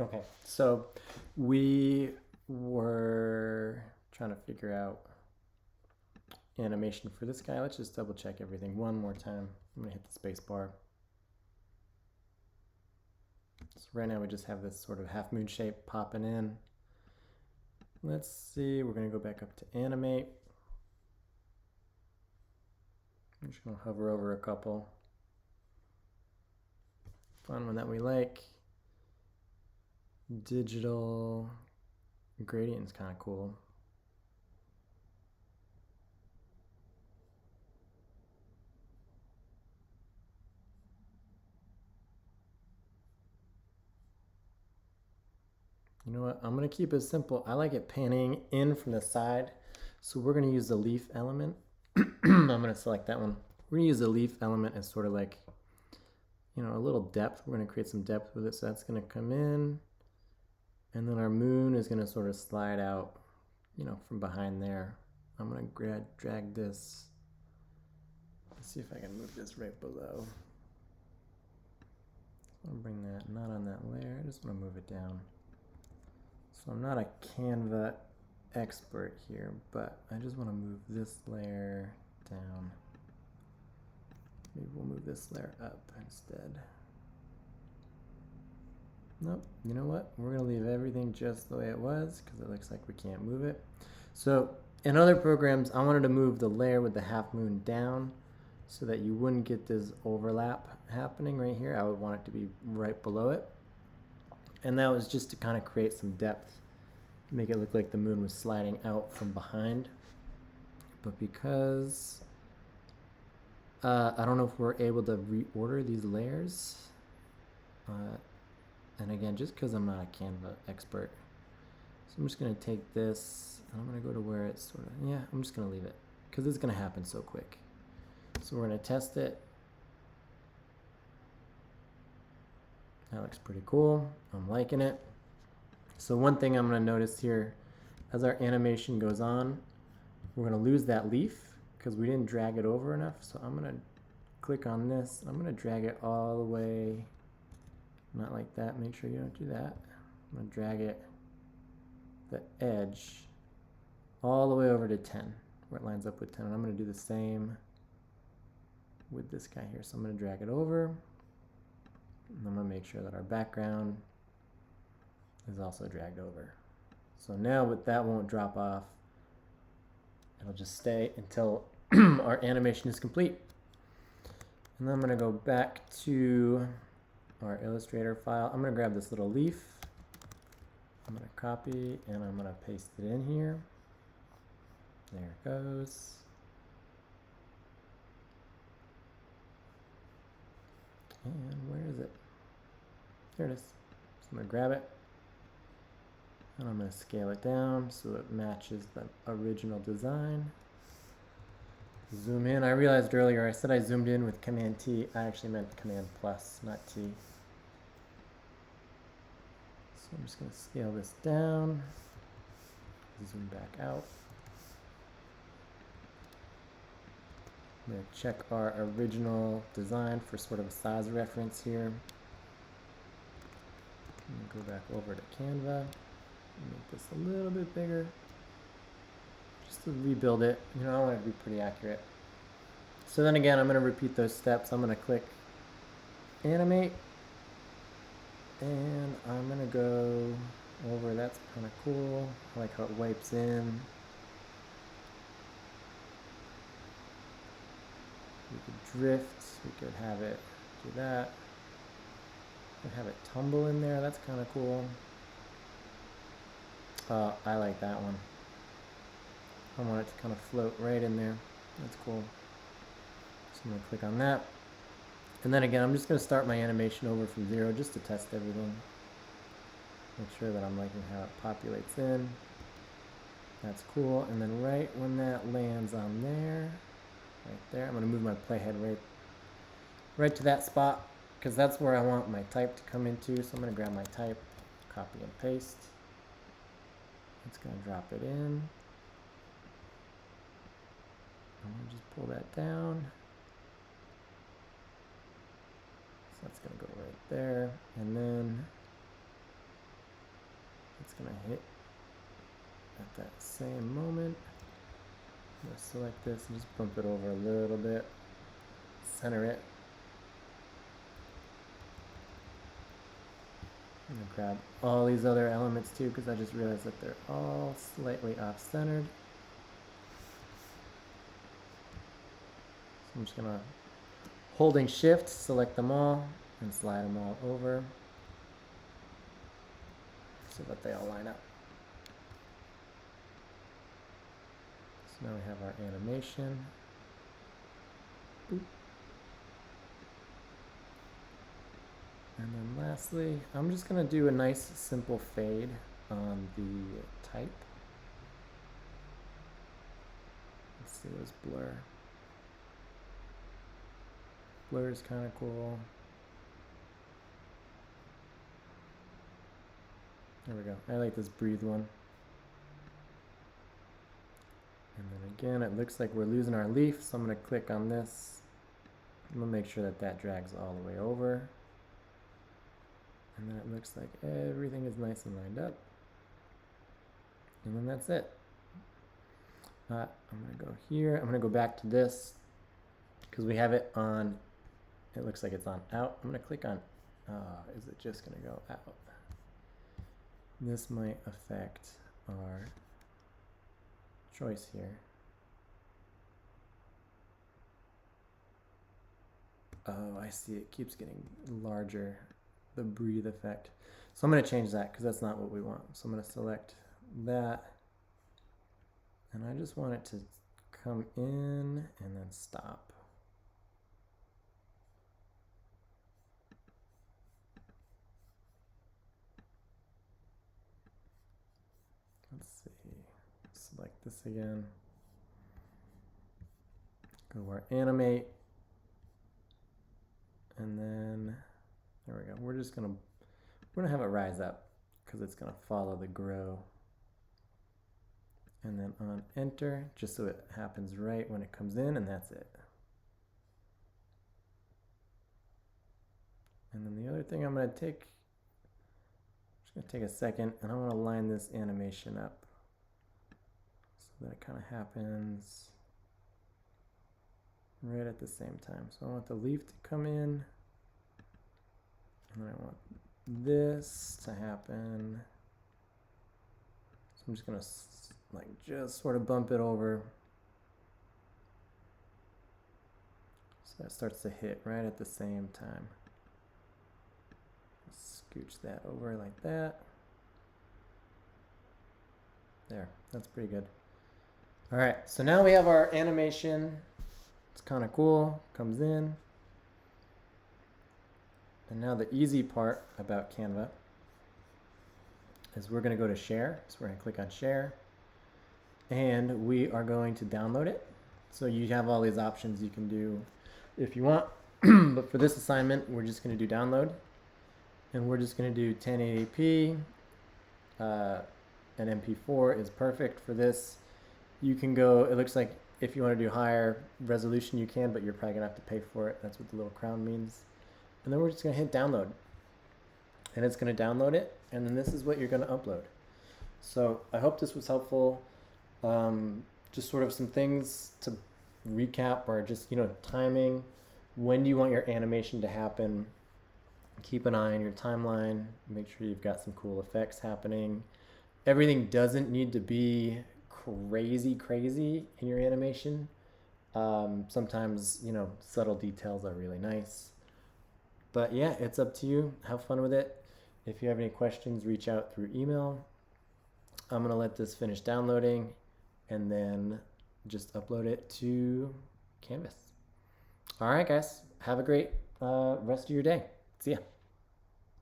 Okay, so we were trying to figure out animation for this guy. Let's just double check everything one more time. I'm gonna hit the space bar. So right now we just have this sort of half moon shape popping in. Let's see, we're gonna go back up to animate. I'm just gonna hover over a couple. Find one that we like. Digital gradient is kind of cool. You know what? I'm going to keep it simple. I like it panning in from the side. So we're going to use the leaf element. I'm going to select that one. We're going to use the leaf element as sort of like, you know, a little depth. We're going to create some depth with it. So that's going to come in. And then our moon is going to sort of slide out, you know, from behind there. I'm going to drag this. Let's see if I can move this right below. I'll bring that not on that layer. I just want to move it down. So I'm not a Canva expert here, but I just want to move this layer down. Maybe we'll move this layer up instead. Nope, you know what? We're gonna leave everything just the way it was because it looks like we can't move it. So in other programs, I wanted to move the layer with the half moon down so that you wouldn't get this overlap happening right here. I would want it to be right below it. And that was just to kind of create some depth, make it look like the moon was sliding out from behind. But because I don't know if we're able to reorder these layers. And again, just because I'm not a Canva expert. So I'm just going to take this, and I'm going to go to where it's sort of, yeah, I'm just going to leave it. Because it's going to happen so quick. So we're going to test it. That looks pretty cool. I'm liking it. So one thing I'm going to notice here, as our animation goes on, we're going to lose that leaf because we didn't drag it over enough. So I'm going to click on this. I'm going to drag it all the way, not like that. Make sure you don't do that. I'm going to drag it, the edge, all the way over to 10, where it lines up with 10. And I'm going to do the same with this guy here. So I'm going to drag it over. And I'm going to make sure that our background is also dragged over. So now with that won't drop off. It'll just stay until our animation is complete. And then I'm going to go back to our Illustrator file. I'm going to grab this little leaf. I'm going to copy and I'm going to paste it in here. There it goes. And where is it? There it is. So I'm going to grab it. And I'm going to scale it down so it matches the original design. Zoom in. I realized earlier I said I zoomed in with Command T. I actually meant Command plus, not T. So I'm just going to scale this down. Zoom back out. I'm going to check our original design for sort of a size reference here. I'm going to go back over to Canva. Make this a little bit bigger. Just to rebuild it. You know, I want it to be pretty accurate. So then again, I'm going to repeat those steps. I'm going to click animate. And I'm going to go over. That's kind of cool. I like how it wipes in. We could drift. We could have it do that. We could have it tumble in there. That's kind of cool. I like that one. I want it to kind of float right in there. That's cool. So I'm going to click on that. And then again, I'm just going to start my animation over from 0 just to test everything. Make sure that I'm liking how it populates in. That's cool. And then right when that lands on there, right there, I'm going to move my playhead right to that spot because that's where I want my type to come into. So I'm going to grab my type, copy and paste. It's going to drop it in. I'm going to just pull that down. So that's going to go right there. And then It's gonna hit at that same moment. I'm gonna select this and just bump it over a little bit. Center it. I'm gonna grab all these other elements too, because I just realized that they're all slightly off-centered. So I'm just gonna, holding shift, select them all and slide them all over so that they all line up. So now we have our animation. Boop. And then lastly, I'm just gonna do a nice simple fade on the type. Let's do this blur. Blur is kind of cool. There we go. I like this breathe one. And then again, it looks like we're losing our leaf, so I'm going to click on this. I'm going to make sure that that drags all the way over. And then it looks like everything is nice and lined up. And then that's it. I'm going to go here. I'm going to go back to this because we have it on, it looks like it's on out. I'm going to click on, is it just going to go out? This might affect our choice here. Oh, I see. It keeps getting larger, the breathe effect. So I'm going to change that because that's not what we want. So I'm going to select that. And I just want it to come in and then stop. Let's see. Select this again. Go to our animate. And then there we go. We're gonna have it rise up because it's gonna follow the grow. And then on enter, just so it happens right when it comes in, and that's it. And then the other thing I'm just gonna take a second, and I want to line this animation up so that it kind of happens right at the same time. So I want the leaf to come in, and then I want this to happen. So I'm just gonna just sort of bump it over so that starts to hit right at the same time. Scooch that over like that. There, that's pretty good. All right, so now we have our animation. It's kind of cool, comes in. And now the easy part about Canva is we're going to go to share. So we're going to click on share. And we are going to download it. So you have all these options you can do if you want. But for this assignment, we're just going to do download. And we're just going to do 1080p. An MP4 is perfect for this. You can go, it looks like if you want to do higher resolution, you can, but you're probably going to have to pay for it. That's what the little crown means. And then we're just going to hit download. And it's going to download it. And then this is what you're going to upload. So I hope this was helpful. Just sort of some things to recap, or just, timing. When do you want your animation to happen? Keep an eye on your timeline. Make sure you've got some cool effects happening. Everything doesn't need to be crazy in your animation. Sometimes, subtle details are really nice. But yeah, it's up to you. Have fun with it. If you have any questions, reach out through email. I'm going to let this finish downloading and then just upload it to Canvas. All right, guys. Have a great rest of your day. See ya.